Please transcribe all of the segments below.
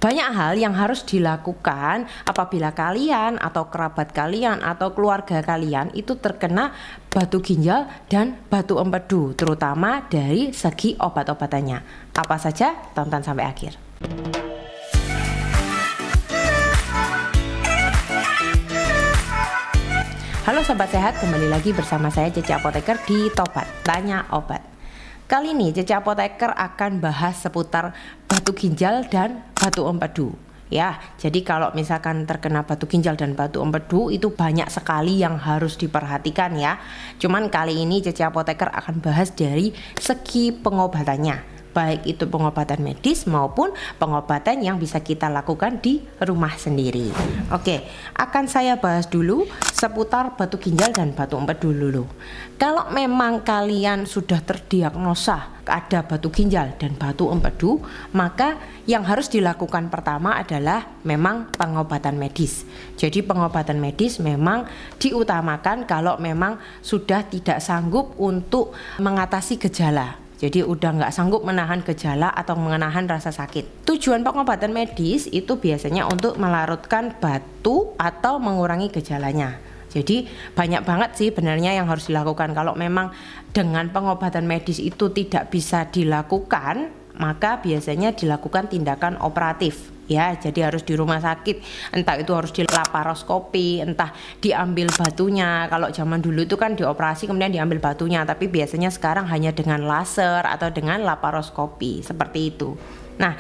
Banyak hal yang harus dilakukan apabila kalian atau kerabat kalian atau keluarga kalian itu terkena batu ginjal dan batu empedu, terutama dari segi obat-obatannya. Apa saja? Tonton sampai akhir. Halo Sobat Sehat, kembali lagi bersama saya Cece Apoteker di Tobat Tanya Obat. Kali ini Cece Apoteker akan bahas seputar batu ginjal dan batu empedu. Ya, jadi kalau misalkan terkena batu ginjal dan batu empedu itu banyak sekali yang harus diperhatikan ya. Cuman kali ini Cece Apoteker akan bahas dari segi pengobatannya, baik itu pengobatan medis maupun pengobatan yang bisa kita lakukan di rumah sendiri. Oke, akan saya bahas dulu seputar batu ginjal dan batu empedu dulu. Kalau memang kalian sudah terdiagnosa ada batu ginjal dan batu empedu, maka yang harus dilakukan pertama adalah memang pengobatan medis. Jadi pengobatan medis memang diutamakan kalau memang sudah tidak sanggup untuk mengatasi gejala. Jadi udah nggak sanggup menahan gejala atau menahan rasa sakit. Tujuan pengobatan medis itu biasanya untuk melarutkan batu atau mengurangi gejalanya. Jadi banyak banget sih sebenarnya yang harus dilakukan. Kalau memang dengan pengobatan medis itu tidak bisa dilakukan, maka biasanya dilakukan tindakan operatif. Ya, jadi harus di rumah sakit, entah itu harus di laparoskopi, entah diambil batunya. Kalau zaman dulu itu kan dioperasi kemudian diambil batunya, tapi biasanya sekarang hanya dengan laser atau dengan laparoskopi, seperti itu. Nah,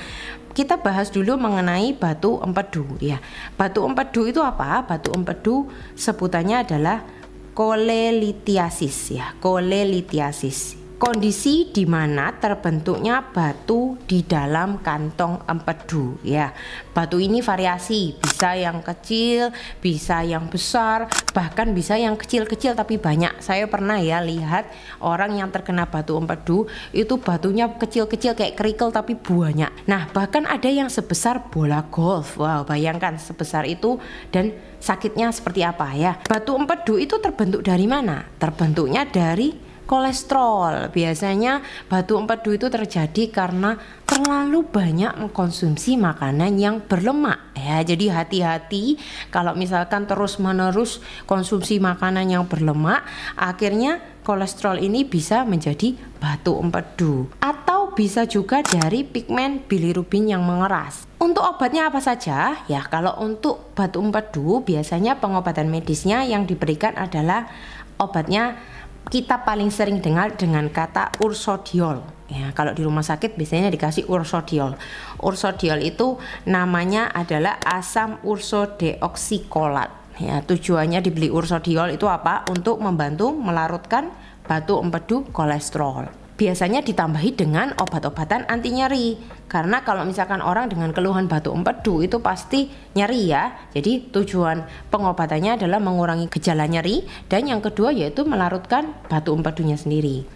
kita bahas dulu mengenai batu empedu ya. Batu empedu itu apa? Batu empedu sebutannya adalah kolelitiasis ya, kolelitiasis. Kondisi di mana terbentuknya batu di dalam kantong empedu ya. Batu ini variasi, bisa yang kecil, bisa yang besar, bahkan bisa yang kecil-kecil tapi banyak. Saya pernah ya lihat orang yang terkena batu empedu itu batunya kecil-kecil kayak kerikil tapi banyak. Nah, bahkan ada yang sebesar bola golf. Wow, bayangkan sebesar itu dan sakitnya seperti apa ya. Batu empedu itu terbentuk dari mana? Terbentuknya dari kolesterol. Biasanya batu empedu itu terjadi karena terlalu banyak mengkonsumsi makanan yang berlemak ya. Jadi hati-hati kalau misalkan terus-menerus konsumsi makanan yang berlemak, akhirnya kolesterol ini bisa menjadi batu empedu. Atau bisa juga dari pigmen bilirubin yang mengeras. Untuk obatnya apa saja? Ya, kalau untuk batu empedu biasanya pengobatan medisnya yang diberikan adalah obatnya kita paling sering dengar dengan kata ursodiol ya. Kalau di rumah sakit biasanya dikasih ursodiol. Ursodiol itu namanya adalah asam ursodeoksikolat ya. Tujuannya dibeli ursodiol itu apa? Untuk membantu melarutkan batu empedu kolesterol. Biasanya ditambahi dengan obat-obatan anti nyeri, karena kalau misalkan orang dengan keluhan batu empedu itu pasti nyeri ya. Jadi tujuan pengobatannya adalah mengurangi gejala nyeri, dan yang kedua yaitu melarutkan batu empedunya sendiri.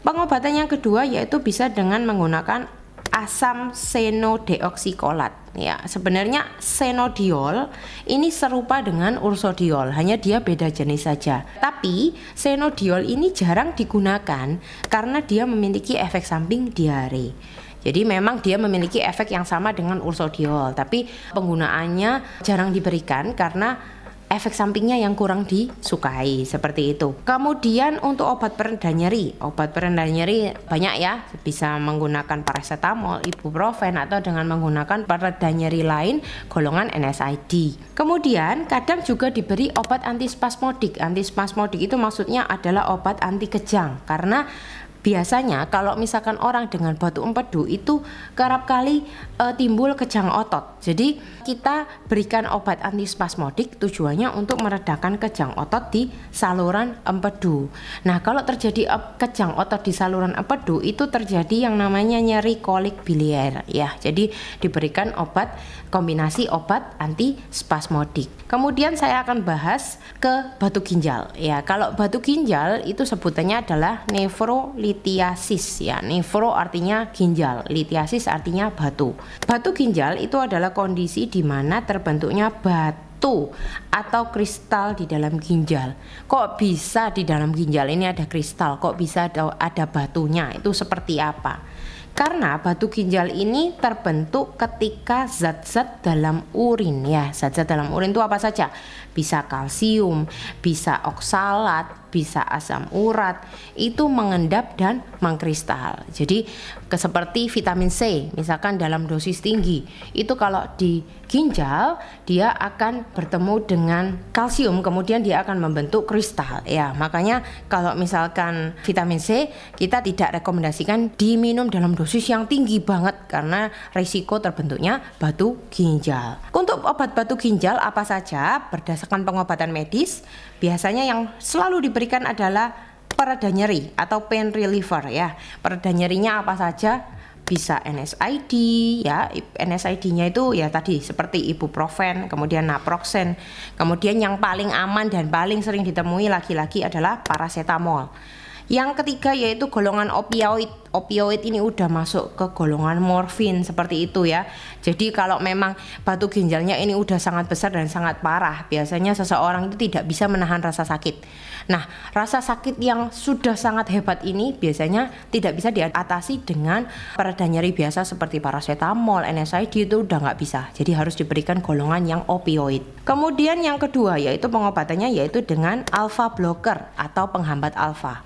Pengobatan yang kedua yaitu bisa dengan menggunakan asam senodeoksikolat ya. Sebenarnya senodiol ini serupa dengan ursodiol, hanya dia beda jenis saja. Tapi senodiol ini jarang digunakan karena dia memiliki efek samping diare. Jadi memang dia memiliki efek yang sama dengan ursodiol, tapi penggunaannya jarang diberikan karena efek sampingnya yang kurang disukai, seperti itu. Kemudian untuk obat pereda nyeri, banyak ya, bisa menggunakan paracetamol, ibuprofen, atau dengan menggunakan pereda nyeri lain golongan NSAID. Kemudian kadang juga diberi obat antispasmodik. Antispasmodik itu maksudnya adalah obat anti kejang, karena biasanya kalau misalkan orang dengan batu empedu itu kerap kali timbul kejang otot. Jadi kita berikan obat antispasmodik tujuannya untuk meredakan kejang otot di saluran empedu. Nah, kalau terjadi kejang otot di saluran empedu itu terjadi yang namanya nyeri kolik biliar ya. Jadi diberikan obat kombinasi obat antispasmodik. Kemudian saya akan bahas ke batu ginjal ya. Kalau batu ginjal itu sebutannya adalah nefrolitiasis ya. Nefro artinya ginjal, litiasis artinya batu. Batu ginjal itu adalah kondisi di mana terbentuknya batu atau kristal di dalam ginjal. Kok bisa di dalam ginjal ini ada kristal? Kok bisa ada batunya? Itu seperti apa? Karena batu ginjal ini terbentuk ketika zat-zat dalam urin ya. Zat-zat dalam urin itu apa saja? Bisa kalsium, bisa oksalat, bisa asam urat, itu mengendap dan mengkristal. Jadi seperti vitamin C, misalkan dalam dosis tinggi, itu kalau di ginjal dia akan bertemu dengan kalsium, kemudian dia akan membentuk kristal ya. Makanya kalau misalkan vitamin C, kita tidak rekomendasikan diminum dalam dosis yang tinggi banget karena risiko terbentuknya batu ginjal. Untuk obat batu ginjal apa saja? Berdasarkan pengobatan medis, biasanya yang selalu diberikan adalah pereda nyeri atau pain reliever ya. Pereda nyerinya apa saja? Bisa NSAID ya. NSAID-nya itu ya tadi seperti ibuprofen, kemudian naproxen. Kemudian yang paling aman dan paling sering ditemui lagi-lagi adalah paracetamol. Yang ketiga yaitu golongan opioid. Opioid ini udah masuk ke golongan morfin seperti itu ya. Jadi kalau memang batu ginjalnya ini udah sangat besar dan sangat parah, biasanya seseorang itu tidak bisa menahan rasa sakit. Nah, rasa sakit yang sudah sangat hebat ini biasanya tidak bisa diatasi dengan pereda nyeri biasa seperti paracetamol, NSAID, itu udah nggak bisa. Jadi harus diberikan golongan yang opioid. Kemudian yang kedua yaitu pengobatannya yaitu dengan alpha blocker atau penghambat alfa.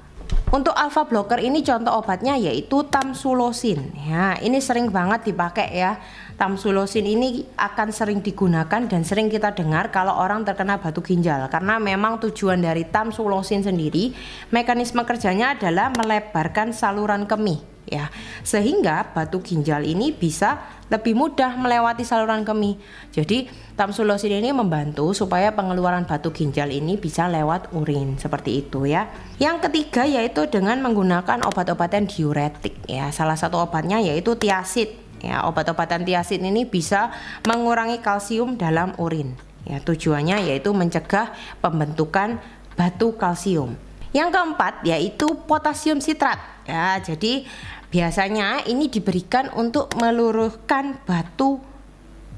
Untuk alpha blocker ini contoh obatnya yaitu tamsulosin. Ya, ini sering banget dipakai ya. Tamsulosin ini akan sering digunakan dan sering kita dengar kalau orang terkena batu ginjal, karena memang tujuan dari tamsulosin sendiri, mekanisme kerjanya adalah melebarkan saluran kemih ya, sehingga batu ginjal ini bisa lebih mudah melewati saluran kemih. Jadi tamsulosin ini membantu supaya pengeluaran batu ginjal ini bisa lewat urin seperti itu ya. Yang ketiga yaitu dengan menggunakan obat-obatan diuretik ya. Salah satu obatnya yaitu tiasid ya. Obat-obatan tiasid ini bisa mengurangi kalsium dalam urin ya. Tujuannya yaitu mencegah pembentukan batu kalsium. Yang keempat yaitu potasium sitrat ya. Jadi biasanya ini diberikan untuk meluruhkan batu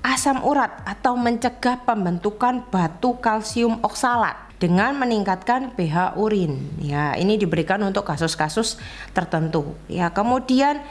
asam urat atau mencegah pembentukan batu kalsium oksalat dengan meningkatkan pH urin ya. Ini diberikan untuk kasus-kasus tertentu ya. Kemudian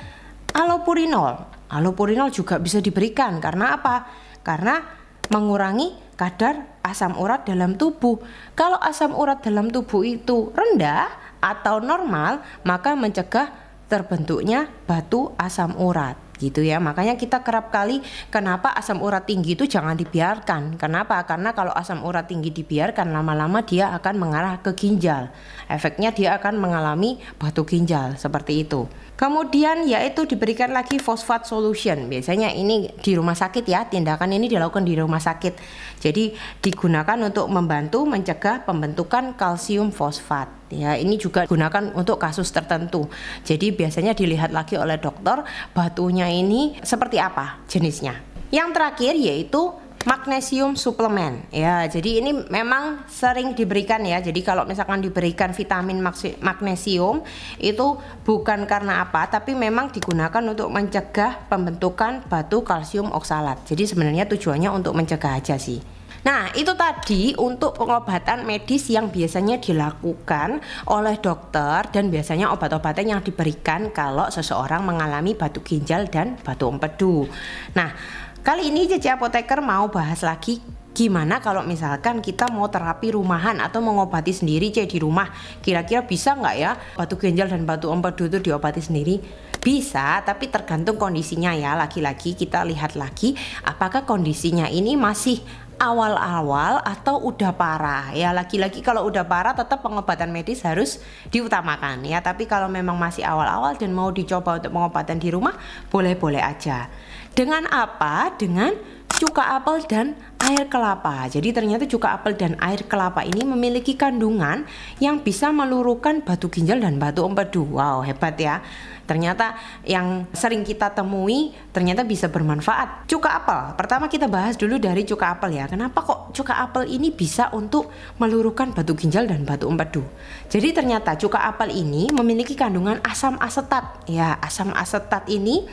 allopurinol. Allopurinol juga bisa diberikan karena apa? Karena mengurangi kadar asam urat dalam tubuh. Kalau asam urat dalam tubuh itu rendah atau normal, maka mencegah terbentuknya batu asam urat gitu ya. Makanya kita kerap kali kenapa asam urat tinggi itu jangan dibiarkan. Kenapa? Karena kalau asam urat tinggi dibiarkan, lama-lama dia akan mengarah ke ginjal. Efeknya dia akan mengalami batu ginjal seperti itu. Kemudian yaitu diberikan lagi fosfat solution. Biasanya ini di rumah sakit ya, tindakan ini dilakukan di rumah sakit. Jadi digunakan untuk membantu mencegah pembentukan kalsium fosfat. Ya, ini juga digunakan untuk kasus tertentu. Jadi biasanya dilihat lagi oleh dokter batunya ini seperti apa jenisnya. Yang terakhir yaitu magnesium suplemen ya. Jadi ini memang sering diberikan ya. Jadi kalau misalkan diberikan vitamin magnesium itu bukan karena apa, tapi memang digunakan untuk mencegah pembentukan batu kalsium oksalat. Jadi sebenarnya tujuannya untuk mencegah aja sih. Nah, itu tadi untuk pengobatan medis yang biasanya dilakukan oleh dokter dan biasanya obat-obatan yang diberikan kalau seseorang mengalami batu ginjal dan batu empedu. Nah, kali ini JJ Apoteker mau bahas lagi gimana kalau misalkan kita mau terapi rumahan atau mengobati sendiri di rumah. Kira-kira bisa nggak ya batu ginjal dan batu empedu itu diobati sendiri? Bisa, tapi tergantung kondisinya ya. Lagi-lagi kita lihat lagi apakah kondisinya ini masih awal-awal atau udah parah ya. Lagi-lagi kalau udah parah tetap pengobatan medis harus diutamakan ya. Tapi kalau memang masih awal-awal dan mau dicoba untuk pengobatan di rumah, boleh-boleh aja. Dengan apa? Dengan cuka apel dan air kelapa. Jadi ternyata cuka apel dan air kelapa ini memiliki kandungan yang bisa meluruhkan batu ginjal dan batu empedu. Wow, hebat ya. Ternyata yang sering kita temui ternyata bisa bermanfaat. Cuka apel, pertama kita bahas dulu dari cuka apel ya. Kenapa kok cuka apel ini bisa untuk meluruhkan batu ginjal dan batu empedu? Jadi ternyata cuka apel ini memiliki kandungan asam asetat. Ya, asam asetat ini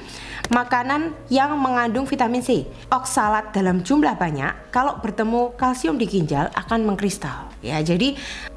makanan yang mengandung vitamin C. Oksalat dalam jumlah banyak kalau bertemu kalsium di ginjal akan mengkristal. Ya, jadi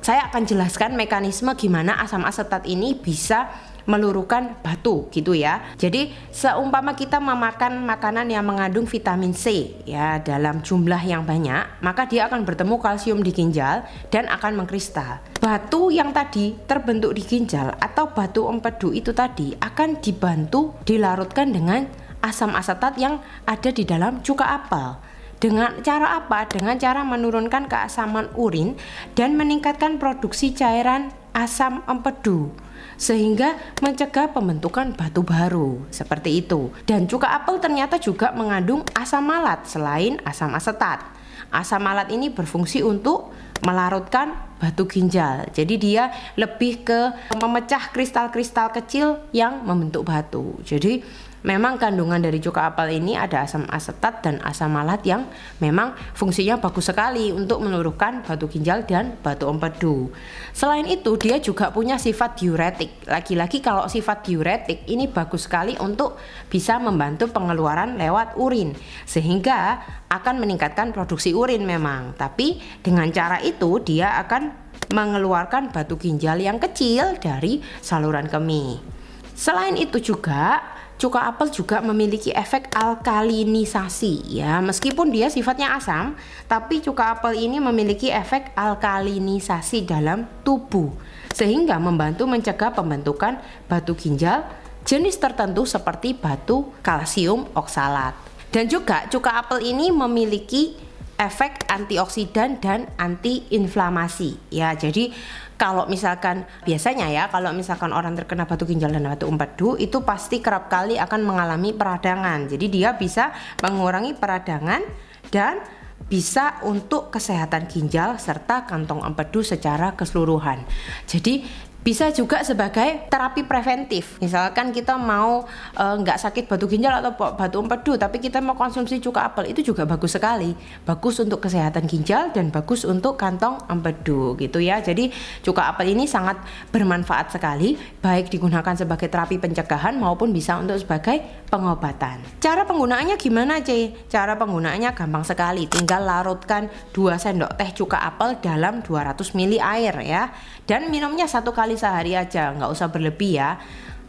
saya akan jelaskan mekanisme gimana asam asetat ini bisa meluruhkan batu gitu ya. Jadi seumpama kita memakan makanan yang mengandung vitamin C ya dalam jumlah yang banyak, maka dia akan bertemu kalsium di ginjal dan akan mengkristal. Batu yang tadi terbentuk di ginjal atau batu empedu itu tadi akan dibantu dilarutkan dengan asam asetat yang ada di dalam cuka apel. Dengan cara apa? Dengan cara menurunkan keasaman urin dan meningkatkan produksi cairan asam empedu, sehingga mencegah pembentukan batu baru seperti itu. Dan cuka apel ternyata juga mengandung asam malat selain asam asetat. Asam malat ini berfungsi untuk melarutkan batu ginjal. Jadi dia lebih ke memecah kristal-kristal kecil yang membentuk batu. Jadi memang kandungan dari cuka apel ini ada asam asetat dan asam malat yang memang fungsinya bagus sekali untuk meluruhkan batu ginjal dan batu empedu. Selain itu dia juga punya sifat diuretik. Lagi-lagi kalau sifat diuretik ini bagus sekali untuk bisa membantu pengeluaran lewat urin, sehingga akan meningkatkan produksi urin memang. Tapi dengan cara itu dia akan mengeluarkan batu ginjal yang kecil dari saluran kemih. Selain itu juga cuka apel juga memiliki efek alkalinisasi ya, meskipun dia sifatnya asam, tapi cuka apel ini memiliki efek alkalinisasi dalam tubuh sehingga membantu mencegah pembentukan batu ginjal jenis tertentu seperti batu kalsium oksalat. Dan juga cuka apel ini memiliki efek antioksidan dan antiinflamasi ya. Jadi kalau misalkan biasanya ya, kalau misalkan orang terkena batu ginjal dan batu empedu itu pasti kerap kali akan mengalami peradangan. Jadi dia bisa mengurangi peradangan dan bisa untuk kesehatan ginjal serta kantong empedu secara keseluruhan. Jadi bisa juga sebagai terapi preventif. Misalkan kita mau nggak sakit batu ginjal atau batu empedu, tapi kita mau konsumsi cuka apel, itu juga bagus sekali. Bagus untuk kesehatan ginjal dan bagus untuk kantong empedu gitu ya. Jadi cuka apel ini sangat bermanfaat sekali, baik digunakan sebagai terapi pencegahan maupun bisa untuk sebagai pengobatan. Cara penggunaannya gimana, C? Cara penggunaannya gampang sekali. Tinggal larutkan 2 sendok teh cuka apel dalam 200 ml air ya. Dan minumnya 1 kali sehari aja, nggak usah berlebih ya.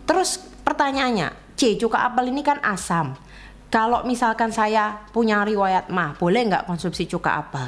Terus pertanyaannya, C, cuka apel ini kan asam. Kalau misalkan saya punya riwayat MAH, boleh nggak konsumsi cuka apel?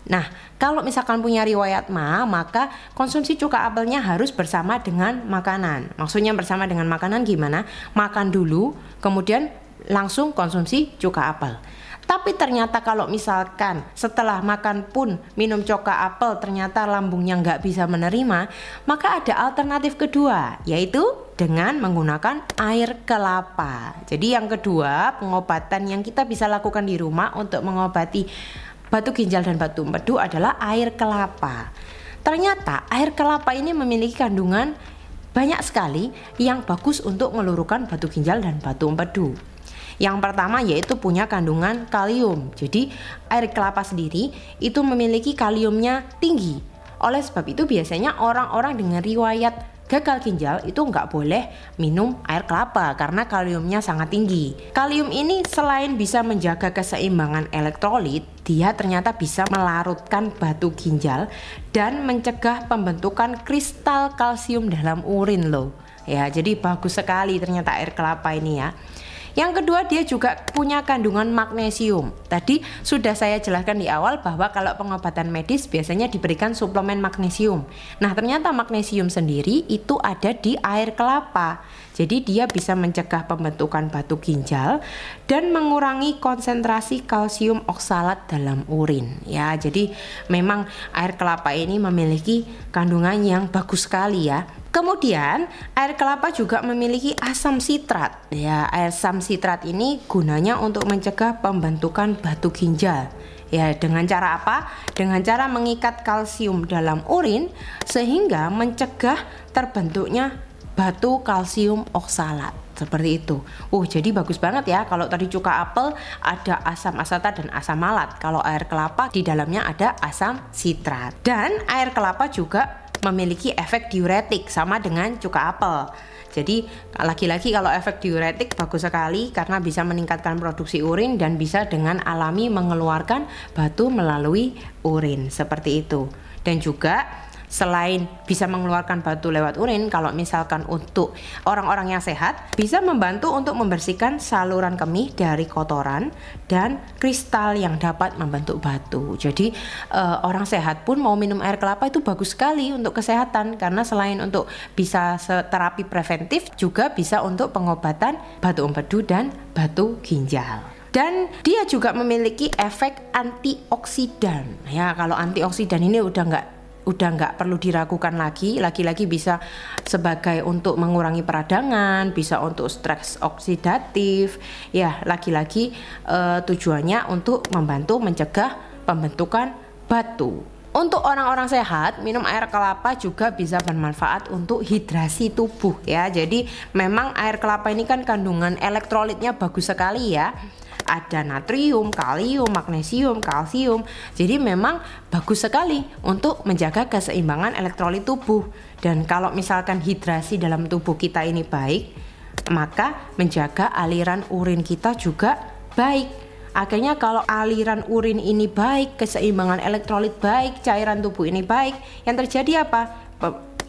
Nah, kalau misalkan punya riwayat MAH, maka konsumsi cuka apelnya harus bersama dengan makanan. Maksudnya bersama dengan makanan gimana? Makan dulu, kemudian langsung konsumsi cuka apel. Tapi ternyata kalau misalkan setelah makan pun minum cuka apel ternyata lambungnya nggak bisa menerima, maka ada alternatif kedua, yaitu dengan menggunakan air kelapa. Jadi yang kedua, pengobatan yang kita bisa lakukan di rumah untuk mengobati batu ginjal dan batu empedu adalah air kelapa. Ternyata air kelapa ini memiliki kandungan banyak sekali yang bagus untuk meluruhkan batu ginjal dan batu empedu. Yang pertama yaitu punya kandungan kalium. Jadi air kelapa sendiri itu memiliki kaliumnya tinggi. Oleh sebab itu biasanya orang-orang dengan riwayat gagal ginjal itu nggak boleh minum air kelapa karena kaliumnya sangat tinggi. Kalium ini selain bisa menjaga keseimbangan elektrolit, dia ternyata bisa melarutkan batu ginjal dan mencegah pembentukan kristal kalsium dalam urin loh. Ya, jadi bagus sekali ternyata air kelapa ini ya. Yang kedua, dia juga punya kandungan magnesium. Tadi sudah saya jelaskan di awal bahwa kalau pengobatan medis biasanya diberikan suplemen magnesium. Nah, ternyata magnesium sendiri itu ada di air kelapa. Jadi dia bisa mencegah pembentukan batu ginjal dan mengurangi konsentrasi kalsium oksalat dalam urin. Ya, jadi memang air kelapa ini memiliki kandungan yang bagus sekali ya. Kemudian air kelapa juga memiliki asam sitrat. Ya, asam sitrat ini gunanya untuk mencegah pembentukan batu ginjal. Ya, dengan cara apa? Dengan cara mengikat kalsium dalam urin sehingga mencegah terbentuknya batu kalsium oksalat. Seperti itu. Jadi bagus banget ya. Kalau tadi cuka apel ada asam asetat dan asam malat. Kalau air kelapa di dalamnya ada asam sitrat. Dan air kelapa juga memiliki efek diuretik sama dengan cuka apel. Jadi lagi-lagi kalau efek diuretik bagus sekali karena bisa meningkatkan produksi urin dan bisa dengan alami mengeluarkan batu melalui urin seperti itu. Dan juga selain bisa mengeluarkan batu lewat urin, kalau misalkan untuk orang-orang yang sehat bisa membantu untuk membersihkan saluran kemih dari kotoran dan kristal yang dapat membentuk batu. Jadi orang sehat pun mau minum air kelapa itu bagus sekali untuk kesehatan, karena selain untuk bisa terapi preventif juga bisa untuk pengobatan batu empedu dan batu ginjal. Dan dia juga memiliki efek antioksidan. Ya, kalau antioksidan ini udah nggak perlu diragukan lagi bisa sebagai untuk mengurangi peradangan, bisa untuk stres oksidatif. Ya, lagi-lagi tujuannya untuk membantu mencegah pembentukan batu. Untuk orang-orang sehat, minum air kelapa juga bisa bermanfaat untuk hidrasi tubuh ya. Jadi memang air kelapa ini kan kandungan elektrolitnya bagus sekali ya. Ada natrium, kalium, magnesium, kalsium. Jadi memang bagus sekali untuk menjaga keseimbangan elektrolit tubuh. Dan kalau misalkan hidrasi dalam tubuh kita ini baik, maka menjaga aliran urin kita juga baik. Akhirnya kalau aliran urin ini baik, keseimbangan elektrolit baik, cairan tubuh ini baik, yang terjadi apa?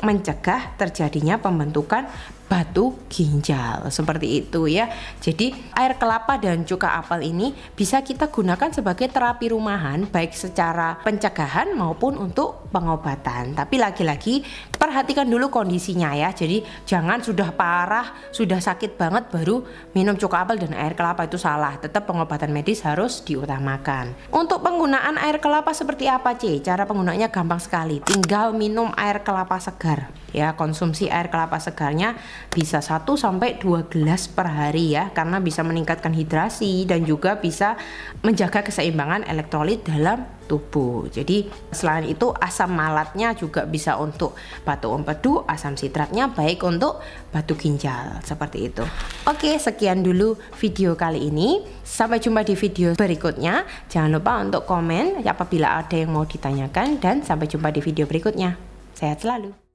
Mencegah terjadinya pembentukan batu ginjal, seperti itu ya. Jadi air kelapa dan cuka apel ini bisa kita gunakan sebagai terapi rumahan, baik secara pencegahan maupun untuk pengobatan. Tapi lagi-lagi perhatikan dulu kondisinya ya. Jadi jangan sudah parah, sudah sakit banget baru minum cuka apel dan air kelapa, itu salah. Tetap pengobatan medis harus diutamakan. Untuk penggunaan air kelapa seperti apa, C? Cara penggunaannya gampang sekali. Tinggal minum air kelapa segar. Ya, konsumsi air kelapa segarnya bisa 1-2 gelas per hari ya, karena bisa meningkatkan hidrasi dan juga bisa menjaga keseimbangan elektrolit dalam tubuh. Jadi selain itu asam malatnya juga bisa untuk batu empedu, asam sitratnya baik untuk batu ginjal, seperti itu. Oke, sekian dulu video kali ini. Sampai jumpa di video berikutnya. Jangan lupa untuk komen apabila ada yang mau ditanyakan, dan sampai jumpa di video berikutnya. Sehat selalu.